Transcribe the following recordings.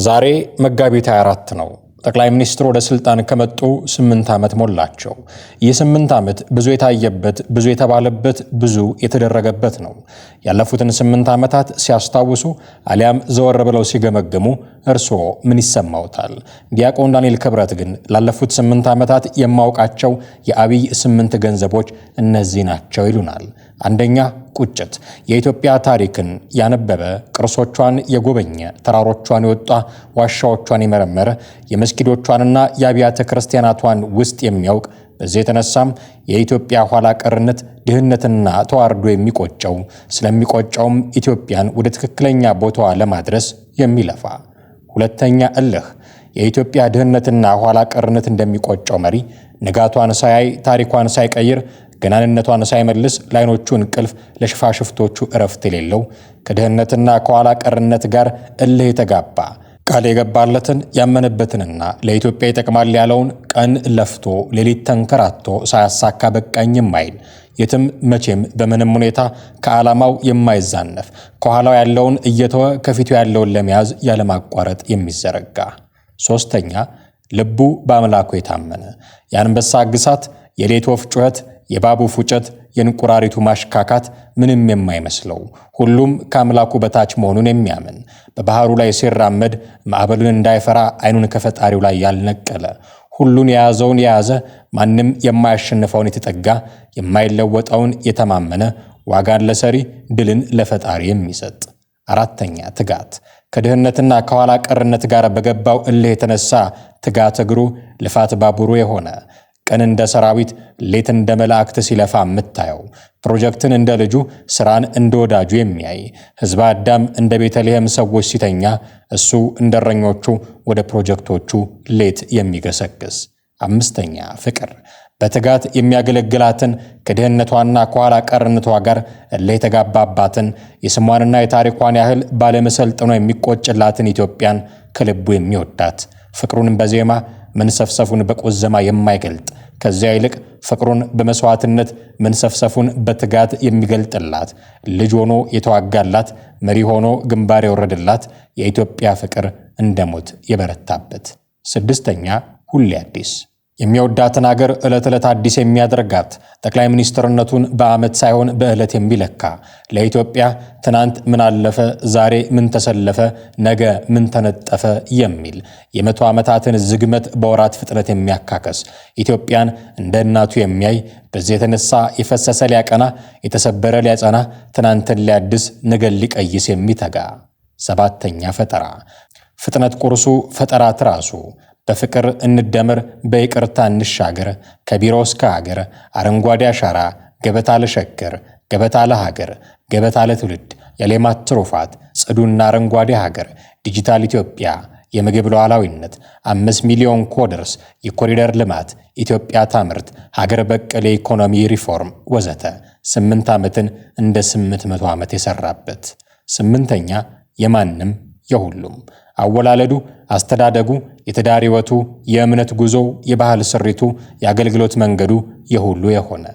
ዛሬ መጋቢት 24 ነው። ጠቅላይ ሚኒስትሩ ወደ ስልጣን ከመጡ 8 ዓመት ሞላቸው። ይህ 8 ዓመት ብዙ የታየበት፣ ብዙ የተባለበት፣ ብዙ የተደረገበት ነው። ያለፉትን 8 ዓመታት ሲያስታውሱ አሊያም ዘወር ብለው ሲገመገሙ እርስዎ ምን ይሰማውታል? ዲያቆን ዳንኤል ክብረት ግን ላለፉት 8 ዓመታት የማውቃቸው የአብይ 8 ገንዘቦች እነዚህ ናቸው ይሉናል። አንደኛ፣ ቁጭት። የኢትዮጵያ ታሪክን ያነበበ፣ ቅርሶቿን የጎበኘ፣ ተራሮቿን የወጣ፣ ዋሻዎቿን የመረመረ፣ የመስጊዶቿንና የአብያተ ክርስቲያናቷን ውስጥ የሚያውቅ፣ በዚህ የተነሳም የኢትዮጵያ ኋላ ቀርነት፣ ድህነትና ተዋርዶ የሚቆጨው፣ ስለሚቆጨውም ኢትዮጵያን ወደ ትክክለኛ ቦታዋ ለማድረስ የሚለፋ። ሁለተኛ፣ እልህ። የኢትዮጵያ ድህነትና ኋላ ቀርነት እንደሚቆጨው መሪ ንጋቷን ሳያይ ታሪኳን ሳይቀይር ገናንነቷን ሳይመልስ ለዓይኖቹ እንቅልፍ ለሽፋሽፍቶቹ እረፍት የሌለው ከድህነትና ከኋላ ቀርነት ጋር እልህ የተጋባ ቃል የገባለትን ያመነበትንና ለኢትዮጵያ ይጠቅማል ያለውን ቀን ለፍቶ ሌሊት ተንከራቶ ሳያሳካ በቃኝ የማይል የትም መቼም በምንም ሁኔታ ከዓላማው የማይዛነፍ ከኋላው ያለውን እየተወ ከፊቱ ያለውን ለመያዝ ያለማቋረጥ የሚዘረጋ። ሶስተኛ፣ ልቡ በአምላኩ የታመነ የአንበሳ ግሳት፣ የሌት ወፍ ጩኸት፣ የባቡ ፉጨት፣ የእንቁራሪቱ ማሽካካት ምንም የማይመስለው ሁሉም ከአምላኩ በታች መሆኑን የሚያምን በባህሩ ላይ ሲራመድ ማዕበሉን እንዳይፈራ ዓይኑን ከፈጣሪው ላይ ያልነቀለ ሁሉን የያዘውን የያዘ ማንም የማያሸንፈውን የተጠጋ የማይለወጠውን የተማመነ ዋጋን ለሰሪ ድልን ለፈጣሪ የሚሰጥ። አራተኛ፣ ትጋት። ከድህነትና ከኋላ ቀርነት ጋር በገባው እልህ የተነሳ ትጋት እግሩ ልፋት ባቡሩ የሆነ ቀን እንደ ሰራዊት ሌት እንደ መላእክት ሲለፋ የምታየው ፕሮጀክትን እንደ ልጁ ስራን እንደ ወዳጁ የሚያይ ሕዝበ አዳም እንደ ቤተልሔም ሰዎች ሲተኛ እሱ እንደ እረኞቹ ወደ ፕሮጀክቶቹ ሌት የሚገሰግስ። አምስተኛ፣ ፍቅር። በትጋት የሚያገለግላትን ከድህነቷና ከኋላ ቀርነቷ ጋር እልህ የተጋባባትን የስሟንና የታሪኳን ያህል ባለመሰልጠኗ የሚቆጭላትን ኢትዮጵያን ከልቡ የሚወዳት ፍቅሩን በዜማ መንሰፍሰፉን በቆዘማ የማይገልጥ ከዚያ ይልቅ ፍቅሩን በመስዋዕትነት መንሰፍሰፉን በትጋት የሚገልጥላት ልጅ ሆኖ የተዋጋላት መሪ ሆኖ ግንባር የወረደላት የኢትዮጵያ ፍቅር እንደ ሞት የበረታበት። ስድስተኛ፣ ሁሌ አዲስ። የሚወዳትን አገር ዕለት ዕለት አዲስ የሚያደርጋት ጠቅላይ ሚኒስትርነቱን በዓመት ሳይሆን በዕለት የሚለካ ለኢትዮጵያ ትናንት ምን አለፈ፣ ዛሬ ምን ተሰለፈ፣ ነገ ምን ተነጠፈ የሚል የመቶ ዓመታትን ዝግመት በወራት ፍጥነት የሚያካከስ ኢትዮጵያን እንደ እናቱ የሚያይ በዚህ የተነሳ የፈሰሰ ሊያቀና፣ የተሰበረ ሊያጸና፣ ትናንትን ሊያድስ፣ ነገን ሊቀይስ የሚተጋ። ሰባተኛ፣ ፈጠራ። ፍጥነት ቁርሱ፣ ፈጠራ ትራሱ። በፍቅር እንደመር፣ በይቅርታ እንሻገር፣ ከቢሮ እስከ ሀገር፣ አረንጓዴ አሻራ፣ ገበታ ለሸገር፣ ገበታ ለሀገር፣ ገበታ ለትውልድ፣ የሌማት ትሩፋት፣ ጽዱና አረንጓዴ ሀገር፣ ዲጂታል ኢትዮጵያ፣ የምግብ ሉዓላዊነት፣ 5 ሚሊዮን ኮደርስ፣ የኮሪደር ልማት፣ ኢትዮጵያ ታምርት፣ ሀገር በቀል የኢኮኖሚ ሪፎርም ወዘተ 8 ዓመትን እንደ 800 ዓመት የሰራበት። ስምንተኛ፣ የማንም የሁሉም። አወላለዱ፣ አስተዳደጉ፣ የትዳር ሕይወቱ፣ የእምነት ጉዞው፣ የባህል ስሪቱ፣ የአገልግሎት መንገዱ የሁሉ የሆነ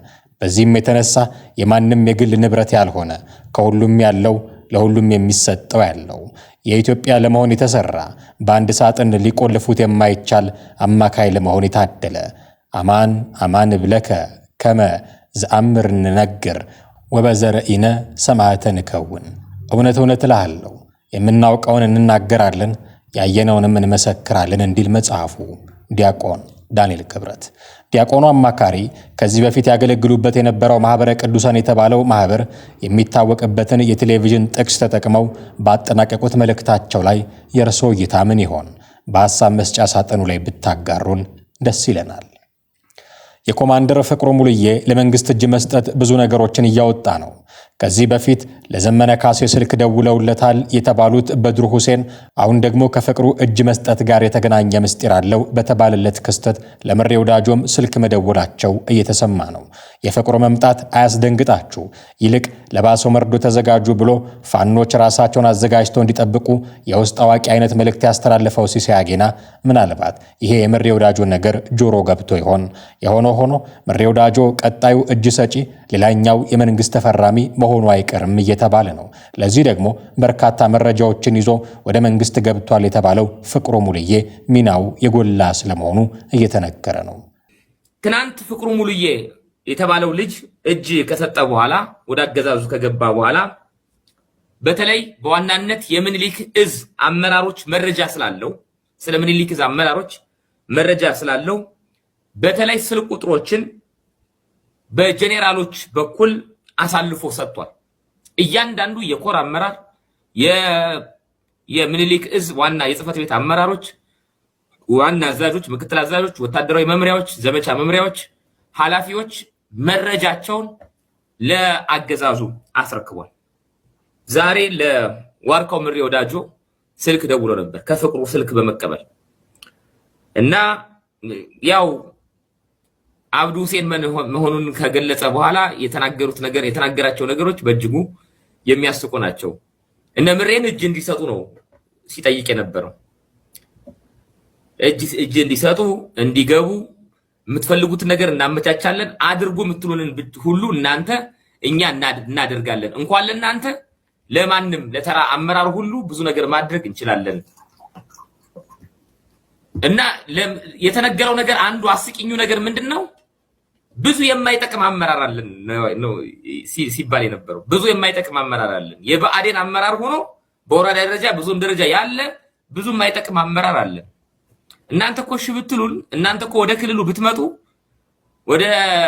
በዚህም የተነሳ የማንም የግል ንብረት ያልሆነ ከሁሉም ያለው ለሁሉም የሚሰጠው ያለው የኢትዮጵያ ለመሆን የተሰራ በአንድ ሳጥን ሊቆልፉት የማይቻል አማካይ ለመሆን የታደለ አማን አማን ብለከ ከመ ዘአምር ንነግር ወበዘረኢነ ሰማዕተ ንከውን። እውነት እውነት እልሃለሁ የምናውቀውን እንናገራለን ያየነውንም እንመሰክራለን እንዲል መጽሐፉ። ዲያቆን ዳንኤል ክብረት። ዲያቆኑ አማካሪ ከዚህ በፊት ያገለግሉበት የነበረው ማኅበረ ቅዱሳን የተባለው ማኅበር የሚታወቅበትን የቴሌቪዥን ጥቅስ ተጠቅመው ባጠናቀቁት መልእክታቸው ላይ የእርስዎ እይታ ምን ይሆን? በሐሳብ መስጫ ሳጥኑ ላይ ብታጋሩን ደስ ይለናል። የኮማንደር ፍቅሩ ሙሉዬ ለመንግስት እጅ መስጠት ብዙ ነገሮችን እያወጣ ነው። ከዚህ በፊት ለዘመነ ካሴ ስልክ ደውለውለታል የተባሉት በድሩ ሁሴን አሁን ደግሞ ከፍቅሩ እጅ መስጠት ጋር የተገናኘ ምስጢር አለው በተባለለት ክስተት ለምሬ ወዳጆም ስልክ መደወላቸው እየተሰማ ነው። የፍቅሩ መምጣት አያስደንግጣችሁ፣ ይልቅ ለባሰው መርዶ ተዘጋጁ ብሎ ፋኖች ራሳቸውን አዘጋጅተው እንዲጠብቁ የውስጥ አዋቂ አይነት መልእክት ያስተላለፈው ሲሳይ አጌና ምናልባት ይሄ የምሬ ወዳጆ ነገር ጆሮ ገብቶ ይሆን? የሆነ ሆኖ ምሬ ወዳጆ ቀጣዩ እጅ ሰጪ ሌላኛው የመንግስት ተፈራሚ መሆኑ አይቀርም እየተባለ ነው። ለዚህ ደግሞ በርካታ መረጃዎችን ይዞ ወደ መንግስት ገብቷል የተባለው ፍቅሩ ሙሉዬ ሚናው የጎላ ስለመሆኑ እየተነገረ ነው። ትናንት ፍቅሩ ሙሉዬ የተባለው ልጅ እጅ ከሰጠ በኋላ ወደ አገዛዙ ከገባ በኋላ በተለይ በዋናነት የምኒልክ እዝ አመራሮች መረጃ ስላለው ስለ ምኒልክ እዝ አመራሮች መረጃ ስላለው በተለይ ስልክ ቁጥሮችን በጄኔራሎች በኩል አሳልፎ ሰጥቷል። እያንዳንዱ የኮር አመራር የምኒልክ እዝ ዋና የጽህፈት ቤት አመራሮች፣ ዋና አዛዦች፣ ምክትል አዛዦች፣ ወታደራዊ መምሪያዎች፣ ዘመቻ መምሪያዎች፣ ኃላፊዎች መረጃቸውን ለአገዛዙ አስረክቧል። ዛሬ ለዋርካው ምሬ ወዳጆ ስልክ ደውሎ ነበር ከፍቅሩ ስልክ በመቀበል እና ያው አብዱ ሁሴን መሆኑን ከገለጸ በኋላ የተናገራቸው ነገሮች በእጅጉ የሚያስቁ ናቸው። እነ ምሬን እጅ እንዲሰጡ ነው ሲጠይቅ የነበረው። እጅ እንዲሰጡ እንዲገቡ የምትፈልጉት ነገር እናመቻቻለን፣ አድርጉ የምትሉንን ሁሉ እናንተ እኛ እናደርጋለን። እንኳን ለእናንተ ለማንም ለተራ አመራር ሁሉ ብዙ ነገር ማድረግ እንችላለን። እና የተነገረው ነገር አንዱ አስቂኙ ነገር ምንድነው? ብዙ የማይጠቅም አመራር አለን ነው ሲባል የነበረው። ብዙ የማይጠቅም አመራር አለን። የብአዴን አመራር ሆኖ በወረዳ ደረጃ ብዙም ደረጃ ያለ ብዙ የማይጠቅም አመራር አለን። እናንተ እኮ እሺ ብትሉን፣ እናንተ እኮ ወደ ክልሉ ብትመጡ፣ ወደ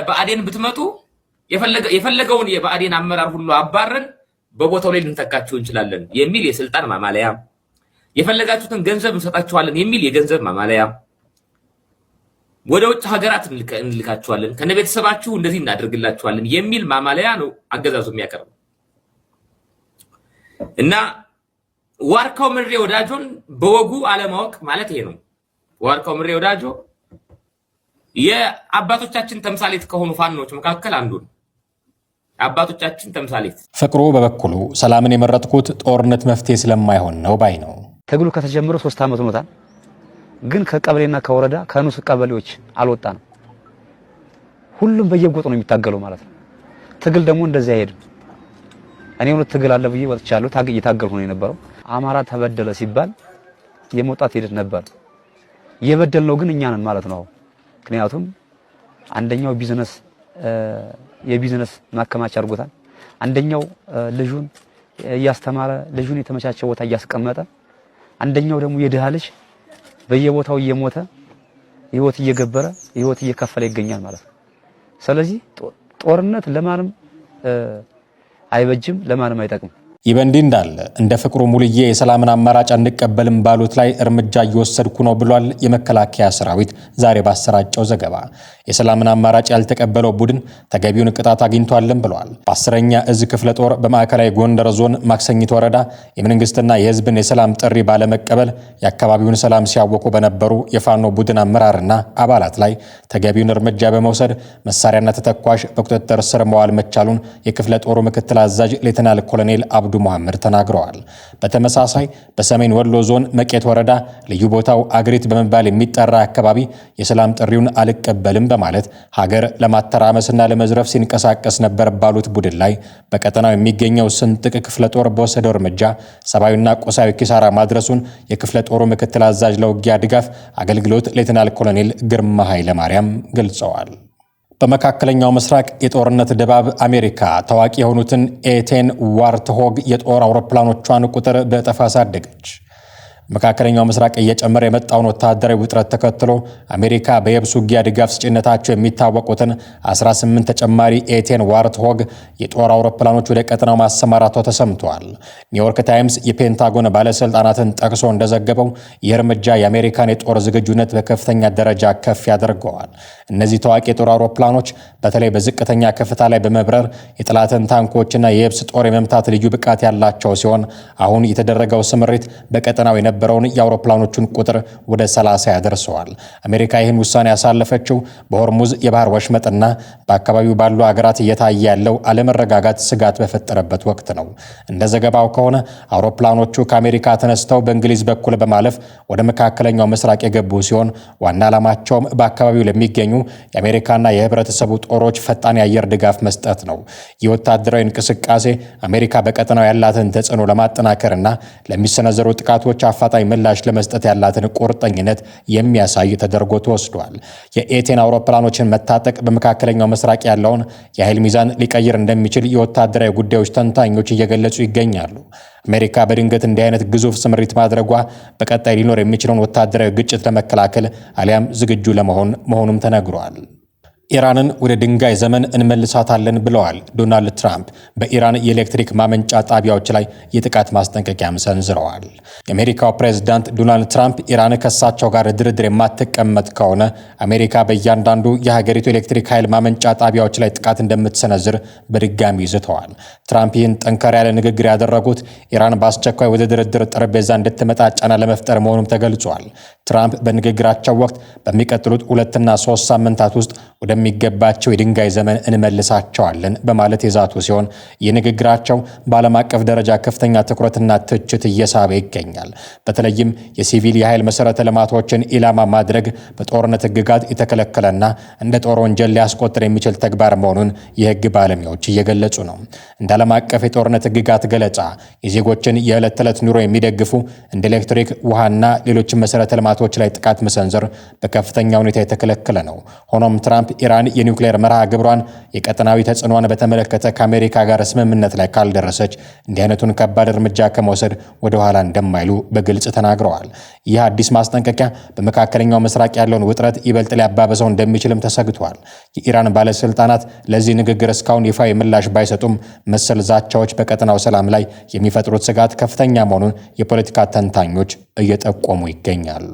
ብአዴን ብትመጡ የፈለገውን የብአዴን አመራር ሁሉ አባረን በቦታው ላይ ልንተካችሁ እንችላለን የሚል የስልጣን ማማለያ፣ የፈለጋችሁትን ገንዘብ እንሰጣችኋለን የሚል የገንዘብ ማማለያ፣ ወደ ውጭ ሀገራት እንልካችኋለን ከነቤተሰባችሁ እንደዚህ እናደርግላችኋለን የሚል ማማለያ ነው አገዛዙ የሚያቀርበው። እና ዋርካው ምሬ ወዳጆን በወጉ አለማወቅ ማለት ይሄ ነው። ዋርካው ምሬ ወዳጆ የአባቶቻችን ተምሳሌት ከሆኑ ፋኖች መካከል አንዱ ነው። አባቶቻችን ተምሳሌት። ፍቅሩ በበኩሉ ሰላምን የመረጥኩት ጦርነት መፍትሄ ስለማይሆን ነው ባይ ነው። ትግሉ ከተጀመረ 3 ዓመት ሆኖታል። ግን ከቀበሌና ከወረዳ ከንሱ ቀበሌዎች አልወጣንም። ሁሉም በየጎጥ ነው የሚታገለው ማለት ነው። ትግል ደግሞ እንደዚህ አይሄድም። እኔ ሁሉ ትግል አለ ብዬ ወጥቻለሁ። እየታገልኩ ነው የነበረው። አማራ ተበደለ ሲባል የመውጣት ሂደት ነበር። የበደልነው ግን እኛ ነን ማለት ነው። ምክንያቱም አንደኛው የቢዝነስ ማከማቻ አድርጎታል። አንደኛው ልጁን እያስተማረ ልጁን የተመቻቸ ቦታ እያስቀመጠ፣ አንደኛው ደግሞ የድሃ ልጅ በየቦታው እየሞተ ህይወት እየገበረ ህይወት እየከፈለ ይገኛል ማለት ነው። ስለዚህ ጦርነት ለማንም አይበጅም፣ ለማንም አይጠቅም። ይህ በእንዲህ እንዳለ እንደ ፍቅሩ ሙሉዬ የሰላምን አማራጭ አንቀበልም ባሉት ላይ እርምጃ እየወሰድኩ ነው ብሏል የመከላከያ ሰራዊት ዛሬ ባሰራጨው ዘገባ። የሰላምን አማራጭ ያልተቀበለው ቡድን ተገቢውን ቅጣት አግኝቷልም ብሏል። በ10ኛ እዝ ክፍለ ጦር በማዕከላዊ ጎንደር ዞን ማክሰኝት ወረዳ የመንግስትና የህዝብን የሰላም ጥሪ ባለመቀበል የአካባቢውን ሰላም ሲያወቁ በነበሩ የፋኖ ቡድን አመራርና አባላት ላይ ተገቢውን እርምጃ በመውሰድ መሳሪያና ተተኳሽ በቁጥጥር ስር መዋል መቻሉን የክፍለ ጦሩ ምክትል አዛዥ ሌተናል ኮሎኔል አብዱ መሐመድ ተናግረዋል። በተመሳሳይ በሰሜን ወሎ ዞን መቄት ወረዳ ልዩ ቦታው አግሪት በመባል የሚጠራ አካባቢ የሰላም ጥሪውን አልቀበልም በማለት ሀገር ለማተራመስና ለመዝረፍ ሲንቀሳቀስ ነበር ባሉት ቡድን ላይ በቀጠናው የሚገኘው ስንጥቅ ክፍለ ጦር በወሰደው እርምጃ ሰብአዊና ቁሳዊ ኪሳራ ማድረሱን የክፍለ ጦሩ ምክትል አዛዥ ለውጊያ ድጋፍ አገልግሎት ሌተናል ኮሎኔል ግርማ ኃይለማርያም ገልጸዋል። በመካከለኛው ምስራቅ የጦርነት ድባብ አሜሪካ ታዋቂ የሆኑትን ኤ10 ዋርትሆግ የጦር አውሮፕላኖቿን ቁጥር በእጥፍ አሳደገች። መካከለኛው ምስራቅ እየጨመረ የመጣውን ወታደራዊ ውጥረት ተከትሎ አሜሪካ በየብስ ውጊያ ድጋፍ ሰጪነታቸው የሚታወቁትን 18 ተጨማሪ ኤ10 ዋርትሆግ የጦር አውሮፕላኖች ወደ ቀጠናው ማሰማራቷ ተሰምቷል። ኒውዮርክ ታይምስ የፔንታጎን ባለስልጣናትን ጠቅሶ እንደዘገበው ይህ እርምጃ የአሜሪካን የጦር ዝግጁነት በከፍተኛ ደረጃ ከፍ ያደርገዋል። እነዚህ ታዋቂ የጦር አውሮፕላኖች በተለይ በዝቅተኛ ከፍታ ላይ በመብረር የጠላትን ታንኮችና የየብስ ጦር የመምታት ልዩ ብቃት ያላቸው ሲሆን አሁን የተደረገው ስምሪት በቀጠናው የነበረውን የአውሮፕላኖቹን ቁጥር ወደ 30 ያደርሰዋል። አሜሪካ ይህን ውሳኔ ያሳለፈችው በሆርሙዝ የባህር ወሽመጥና በአካባቢው ባሉ ሀገራት እየታየ ያለው አለመረጋጋት ስጋት በፈጠረበት ወቅት ነው። እንደ ዘገባው ከሆነ አውሮፕላኖቹ ከአሜሪካ ተነስተው በእንግሊዝ በኩል በማለፍ ወደ መካከለኛው ምስራቅ የገቡ ሲሆን ዋና ዓላማቸውም በአካባቢው ለሚገኙ የአሜሪካና የህብረተሰቡ ጦሮች ፈጣን የአየር ድጋፍ መስጠት ነው። የወታደራዊ እንቅስቃሴ አሜሪካ በቀጠናው ያላትን ተጽዕኖ ለማጠናከርና ለሚሰነዘሩ ጥቃቶች አፋጣኝ ምላሽ ለመስጠት ያላትን ቁርጠኝነት የሚያሳይ ተደርጎ ተወስዷል። የኤቴን አውሮፕላኖችን መታጠቅ በመካከለኛው ምስራቅ ያለውን የኃይል ሚዛን ሊቀይር እንደሚችል የወታደራዊ ጉዳዮች ተንታኞች እየገለጹ ይገኛሉ። አሜሪካ በድንገት እንዲህ አይነት ግዙፍ ስምሪት ማድረጓ በቀጣይ ሊኖር የሚችለውን ወታደራዊ ግጭት ለመከላከል አሊያም ዝግጁ መሆኑም ተነግሯል። ኢራንን ወደ ድንጋይ ዘመን እንመልሳታለን ብለዋል ዶናልድ ትራምፕ። በኢራን የኤሌክትሪክ ማመንጫ ጣቢያዎች ላይ የጥቃት ማስጠንቀቂያም ሰንዝረዋል። የአሜሪካው ፕሬዝዳንት ዶናልድ ትራምፕ ኢራን ከእሳቸው ጋር ድርድር የማትቀመጥ ከሆነ አሜሪካ በእያንዳንዱ የሀገሪቱ ኤሌክትሪክ ኃይል ማመንጫ ጣቢያዎች ላይ ጥቃት እንደምትሰነዝር በድጋሚ ይዝተዋል። ትራምፕ ይህን ጠንከር ያለ ንግግር ያደረጉት ኢራን በአስቸኳይ ወደ ድርድር ጠረጴዛ እንድትመጣ ጫና ለመፍጠር መሆኑም ተገልጿል። ትራምፕ በንግግራቸው ወቅት በሚቀጥሉት 2 እና 3 ሳምንታት ውስጥ ወደሚገባቸው የድንጋይ ዘመን እንመልሳቸዋለን በማለት የዛቱ ሲሆን የንግግራቸው በዓለም አቀፍ ደረጃ ከፍተኛ ትኩረትና ትችት እየሳበ ይገኛል። በተለይም የሲቪል የኃይል መሰረተ ልማቶችን ኢላማ ማድረግ በጦርነት ሕግጋት የተከለከለና እንደ ጦር ወንጀል ሊያስቆጥር የሚችል ተግባር መሆኑን የሕግ ባለሙያዎች እየገለጹ ነው። እንደ ዓለም አቀፍ የጦርነት ሕግጋት ገለጻ የዜጎችን የዕለት ተዕለት ኑሮ የሚደግፉ እንደ ኤሌክትሪክ፣ ውሃና ሌሎች መሰረተ ልማቶች ላይ ጥቃት መሰንዘር በከፍተኛ ሁኔታ የተከለከለ ነው። ሆኖም ትራምፕ ኢራን የኒውክሌር መርሃ ግብሯን የቀጠናዊ ተጽዕኖን በተመለከተ ከአሜሪካ ጋር ስምምነት ላይ ካልደረሰች እንዲህ አይነቱን ከባድ እርምጃ ከመውሰድ ወደ ኋላ እንደማይሉ በግልጽ ተናግረዋል። ይህ አዲስ ማስጠንቀቂያ በመካከለኛው ምስራቅ ያለውን ውጥረት ይበልጥ ሊያባበሰው እንደሚችልም ተሰግቷል። የኢራን ባለስልጣናት ለዚህ ንግግር እስካሁን ይፋዊ ምላሽ ባይሰጡም መሰል ዛቻዎች በቀጠናው ሰላም ላይ የሚፈጥሩት ስጋት ከፍተኛ መሆኑን የፖለቲካ ተንታኞች እየጠቆሙ ይገኛሉ።